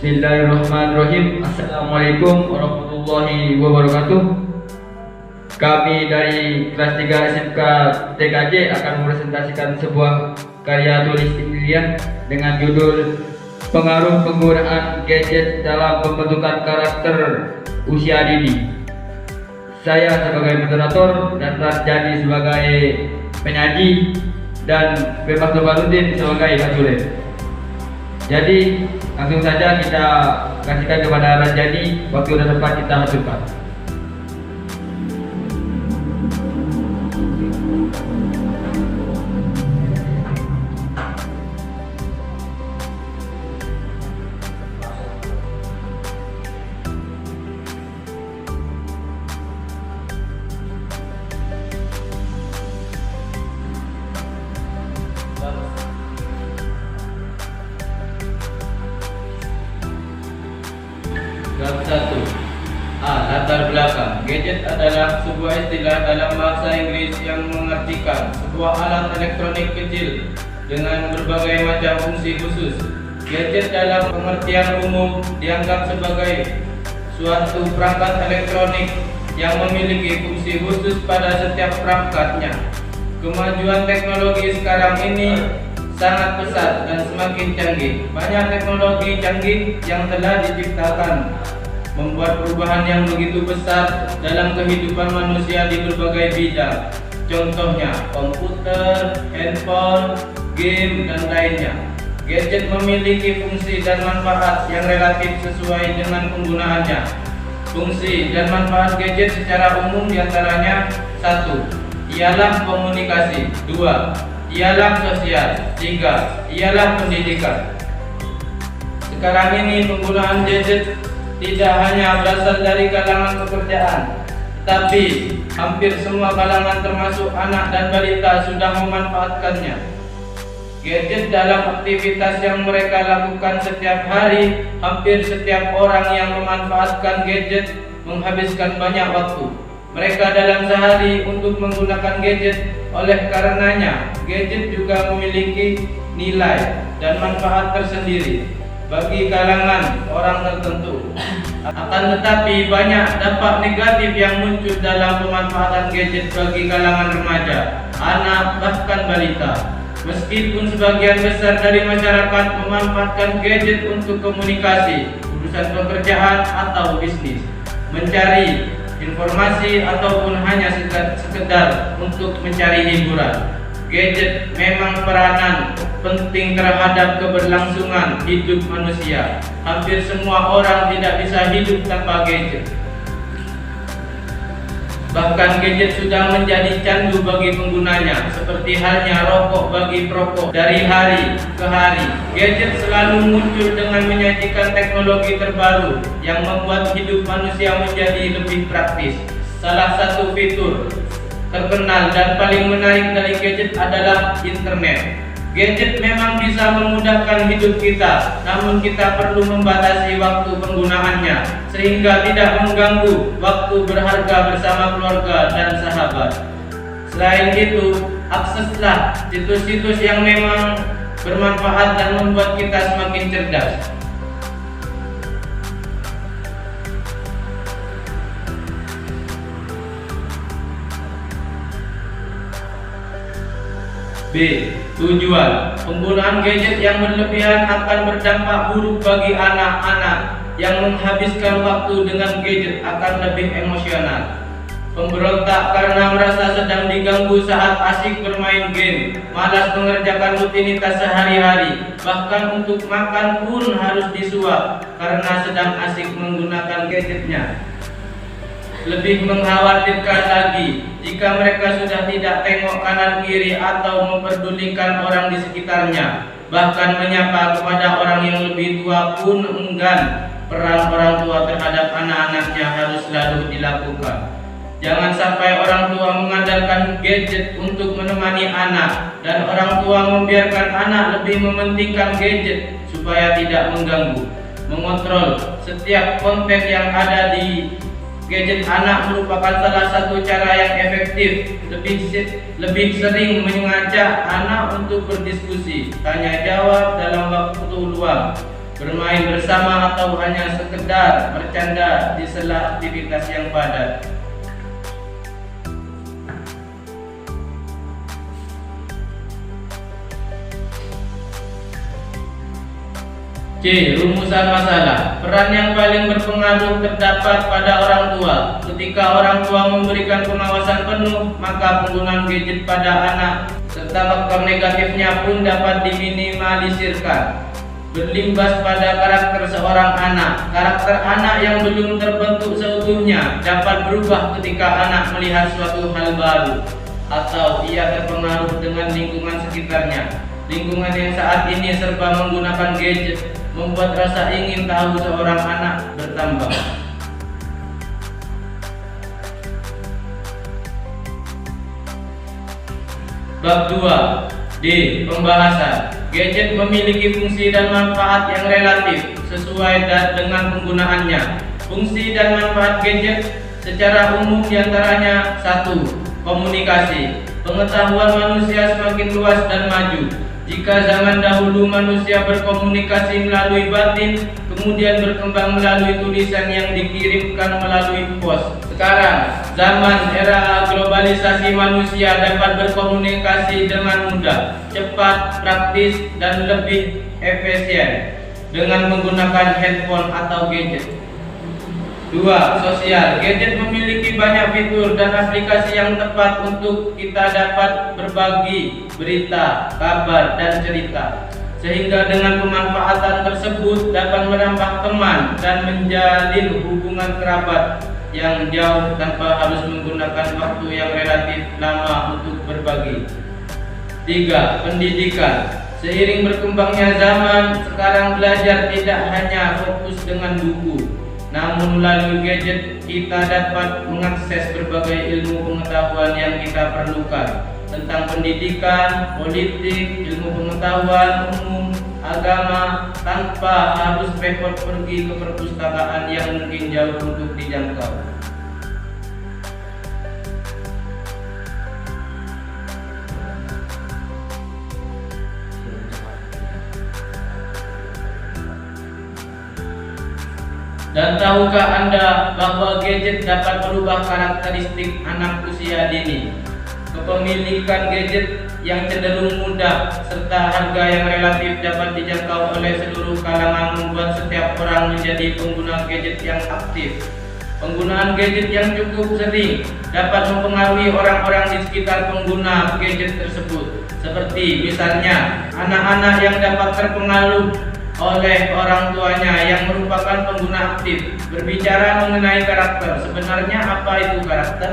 Bismillahirrahmanirrahim. Assalamualaikum warahmatullahi wabarakatuh. Kami dari kelas 3 SMK TKJ akan mempresentasikan sebuah karya tulis ilmiah dengan judul Pengaruh Penggunaan Gadget dalam Pembentukan Karakter Usia Dini. Saya sebagai moderator dan Rajani sebagai penyaji dan Bebas Nurbanuddin sebagai pentulis. Jadi langsung saja kita kasihkan kepada Rajani, waktu dan tempat kita haturkan. Bab 1. Latar belakang. Gadget adalah sebuah istilah dalam bahasa Inggris yang mengartikan sebuah alat elektronik kecil dengan berbagai macam fungsi khusus. Gadget dalam pengertian umum dianggap sebagai suatu perangkat elektronik yang memiliki fungsi khusus pada setiap perangkatnya. Kemajuan teknologi sekarang ini sangat pesat dan semakin canggih. Banyak teknologi canggih yang telah diciptakan membuat perubahan yang begitu besar dalam kehidupan manusia di berbagai bidang. Contohnya komputer, handphone, game, dan lainnya. Gadget memiliki fungsi dan manfaat yang relatif sesuai dengan penggunaannya. Fungsi dan manfaat gadget secara umum diantaranya: 1. Ialah komunikasi. 2. Ialah sosial. 3. Ialah pendidikan. Sekarang ini penggunaan gadget tidak hanya berasal dari kalangan pekerjaan, tapi hampir semua kalangan termasuk anak dan balita sudah memanfaatkannya. Gadget dalam aktivitas yang mereka lakukan setiap hari, hampir setiap orang yang memanfaatkan gadget menghabiskan banyak waktu mereka dalam sehari untuk menggunakan gadget. Oleh karenanya, gadget juga memiliki nilai dan manfaat tersendiri bagi kalangan orang tertentu. Akan tetapi banyak dampak negatif yang muncul dalam pemanfaatan gadget bagi kalangan remaja, anak, bahkan balita. Meskipun sebagian besar dari masyarakat memanfaatkan gadget untuk komunikasi, urusan pekerjaan atau bisnis, mencari informasi, ataupun hanya sekedar untuk mencari hiburan, gadget memang peranan penting terhadap keberlangsungan hidup manusia. Hampir semua orang tidak bisa hidup tanpa gadget. Bahkan gadget sudah menjadi candu bagi penggunanya, seperti halnya rokok bagi perokok. Dari hari ke hari, gadget selalu muncul dengan menyajikan teknologi terbaru yang membuat hidup manusia menjadi lebih praktis. Salah satu fitur terkenal dan paling menarik dari gadget adalah internet. Gadget memang bisa memudahkan hidup kita, namun kita perlu membatasi waktu penggunaannya sehingga tidak mengganggu waktu berharga bersama keluarga dan sahabat. Selain itu, akseslah situs-situs yang memang bermanfaat dan membuat kita semakin cerdas. B. Tujuan. Penggunaan gadget yang berlebihan akan berdampak buruk bagi anak-anak. Yang menghabiskan waktu dengan gadget akan lebih emosional, pemberontak karena merasa sedang diganggu saat asyik bermain game, malas mengerjakan rutinitas sehari-hari, bahkan untuk makan pun harus disuap karena sedang asyik menggunakan gadgetnya. Lebih mengkhawatirkan lagi jika mereka sudah tidak tengok kanan kiri atau memperdulikan orang di sekitarnya, bahkan menyapa kepada orang yang lebih tua pun enggan. Peran orang tua terhadap anak-anaknya harus selalu dilakukan. Jangan sampai orang tua mengandalkan gadget untuk menemani anak, dan orang tua membiarkan anak lebih mementingkan gadget supaya tidak mengganggu. Mengontrol setiap konten yang ada di gadget anak merupakan salah satu cara yang efektif. Lebih sering mengajak anak untuk berdiskusi, tanya jawab dalam waktu luang, bermain bersama atau hanya sekedar bercanda di sela aktivitas yang padat. C. Rumusan masalah. Peran yang paling berpengaruh terdapat pada orang tua. Ketika orang tua memberikan pengawasan penuh, maka penggunaan gadget pada anak serta faktor negatifnya pun dapat diminimalisirkan. Berlimbas pada karakter seorang anak. Karakter anak yang belum terbentuk seutuhnya dapat berubah ketika anak melihat suatu hal baru atau ia terpengaruh dengan lingkungan sekitarnya. Lingkungan yang saat ini serba menggunakan gadget membuat rasa ingin tahu seorang anak bertambah. Bab 2. D. Pembahasan. Gadget memiliki fungsi dan manfaat yang relatif sesuai dengan penggunaannya. Fungsi dan manfaat gadget secara umum diantaranya: 1. Komunikasi. Pengetahuan manusia semakin luas dan maju. Jika zaman dahulu manusia berkomunikasi melalui batin, kemudian berkembang melalui tulisan yang dikirimkan melalui pos. Sekarang, zaman era globalisasi, manusia dapat berkomunikasi dengan mudah, cepat, praktis, dan lebih efisien dengan menggunakan handphone atau gadget. 2. Sosial. Gadget memiliki banyak fitur dan aplikasi yang tepat untuk kita dapat berbagi berita, kabar, dan cerita. Sehingga dengan pemanfaatan tersebut dapat menambah teman dan menjalin hubungan kerabat yang jauh tanpa harus menggunakan waktu yang relatif lama untuk berbagi. 3. Pendidikan. Seiring berkembangnya zaman, sekarang belajar tidak hanya fokus dengan buku, namun melalui gadget kita dapat mengakses berbagai ilmu pengetahuan yang kita perlukan tentang pendidikan, politik, ilmu pengetahuan umum, agama, tanpa harus repot pergi ke perpustakaan yang mungkin jauh untuk dijangkau. Dan tahukah Anda bahwa gadget dapat merubah karakteristik anak usia dini? Kepemilikan gadget yang cenderung mudah serta harga yang relatif dapat dijangkau oleh seluruh kalangan membuat setiap orang menjadi pengguna gadget yang aktif. Penggunaan gadget yang cukup sering dapat mempengaruhi orang-orang di sekitar pengguna gadget tersebut. Seperti misalnya anak-anak yang dapat terpengaruh oleh orang tuanya yang merupakan pengguna aktif. Berbicara mengenai karakter, sebenarnya apa itu karakter?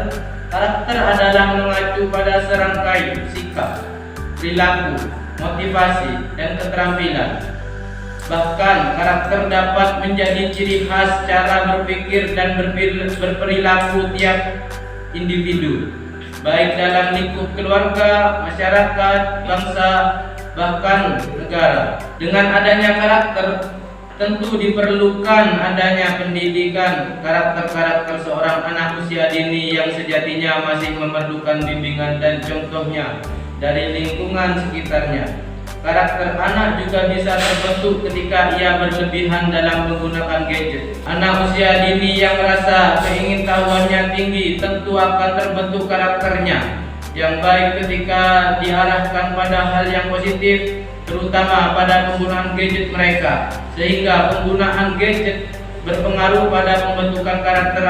Karakter adalah mengacu pada serangkai sikap, perilaku, motivasi, dan keterampilan. Bahkan karakter dapat menjadi ciri khas cara berpikir dan berperilaku tiap individu, baik dalam lingkup keluarga, masyarakat, bangsa, bahkan negara. Dengan adanya karakter, tentu diperlukan adanya pendidikan karakter-karakter seorang anak usia dini yang sejatinya masih memerlukan bimbingan dan contohnya dari lingkungan sekitarnya. Karakter anak juga bisa terbentuk ketika ia berlebihan dalam menggunakan gadget. Anak usia dini yang merasa keingintahuannya tinggi tentu akan terbentuk karakternya yang baik ketika diarahkan pada hal yang positif, terutama pada penggunaan gadget mereka, sehingga penggunaan gadget berpengaruh pada pembentukan karakter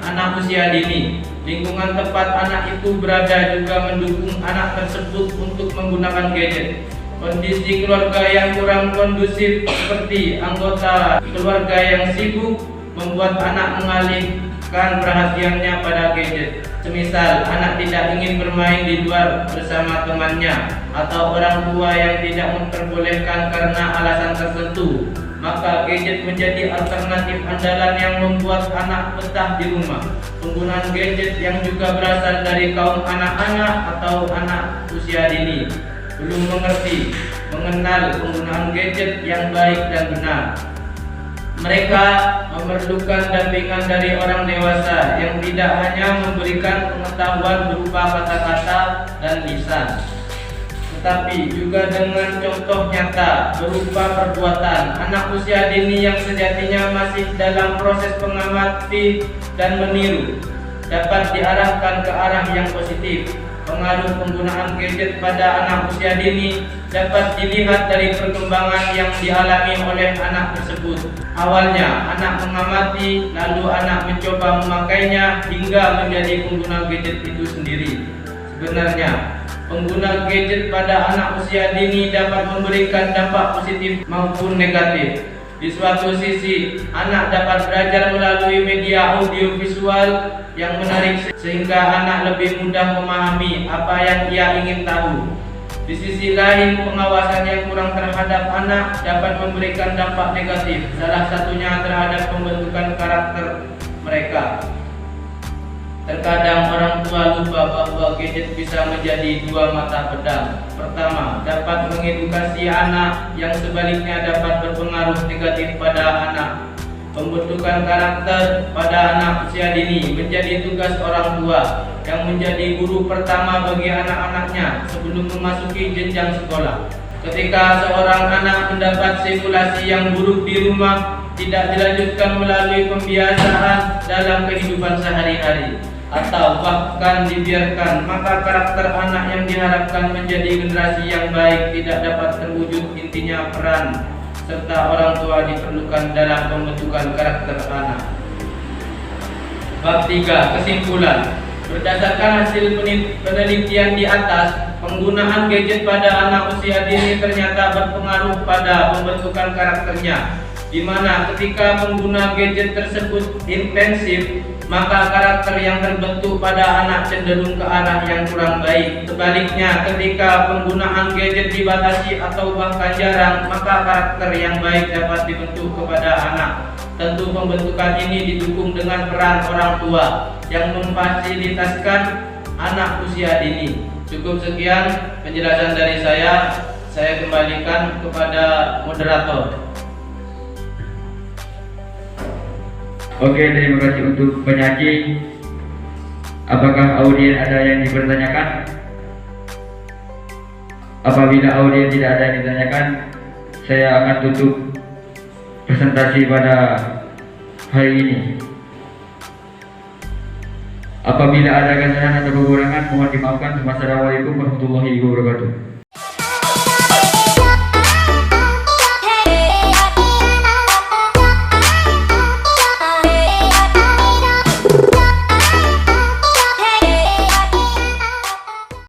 anak usia dini. Lingkungan tempat anak itu berada juga mendukung anak tersebut untuk menggunakan gadget. Kondisi keluarga yang kurang kondusif seperti anggota keluarga yang sibuk membuat anak mengalihkan perhatiannya pada gadget. Semisal anak tidak ingin bermain di luar bersama temannya atau orang tua yang tidak memperbolehkan karena alasan tertentu, maka gadget menjadi alternatif andalan yang membuat anak betah di rumah. Penggunaan gadget yang juga berasal dari kaum anak-anak atau anak usia dini belum mengenal penggunaan gadget yang baik dan benar. Mereka memerlukan dampingan dari orang dewasa yang tidak hanya memberikan pengetahuan berupa kata-kata dan lisan, tetapi juga dengan contoh nyata berupa perbuatan. Anak usia dini yang sejatinya masih dalam proses mengamati dan meniru dapat diarahkan ke arah yang positif. Pengaruh penggunaan gadget pada anak usia dini dapat dilihat dari perkembangan yang dialami oleh anak tersebut. Awalnya anak mengamati, lalu anak mencoba memakainya hingga menjadi pengguna gadget itu sendiri. Sebenarnya, pengguna gadget pada anak usia dini dapat memberikan dampak positif maupun negatif. Di suatu sisi, anak dapat belajar melalui media audio visual yang menarik sehingga anak lebih mudah memahami apa yang ia ingin tahu. Di sisi lain, pengawasan yang kurang terhadap anak dapat memberikan dampak negatif, salah satunya terhadap pembentukan karakter mereka. Terkadang orang tua lupa bahwa gadget bisa menjadi dua mata pedang. Pertama, dapat mengedukasi anak, yang sebaliknya dapat berpengaruh negatif pada anak. Pembentukan karakter pada anak usia dini menjadi tugas orang tua yang menjadi guru pertama bagi anak-anaknya sebelum memasuki jenjang sekolah. Ketika seorang anak mendapat stimulasi yang buruk di rumah, tidak dilanjutkan melalui pembiasaan dalam kehidupan sehari-hari, atau bahkan dibiarkan, maka karakter anak yang diharapkan menjadi generasi yang baik tidak dapat terwujud. Intinya, peran serta orang tua diperlukan dalam pembentukan karakter anak. Bab 3. Kesimpulan. Berdasarkan hasil penelitian di atas, penggunaan gadget pada anak usia dini ternyata berpengaruh pada pembentukan karakternya, di mana ketika pengguna gadget tersebut intensif, maka karakter yang terbentuk pada anak cenderung ke arah yang kurang baik. Sebaliknya, ketika penggunaan gadget dibatasi atau bahkan jarang, maka karakter yang baik dapat dibentuk kepada anak. Tentu pembentukan ini didukung dengan peran orang tua yang memfasilitasikan anak usia dini. Cukup sekian penjelasan dari saya kembalikan kepada moderator. Oke, terima kasih untuk penyaji. Apakah audien ada yang dipertanyakan? Apabila audien tidak ada yang ditanyakan, saya akan tutup presentasi pada hari ini. Apabila ada kesalahan atau kekurangan, mohon dimaafkan. Wassalamualaikum warahmatullahi wabarakatuh.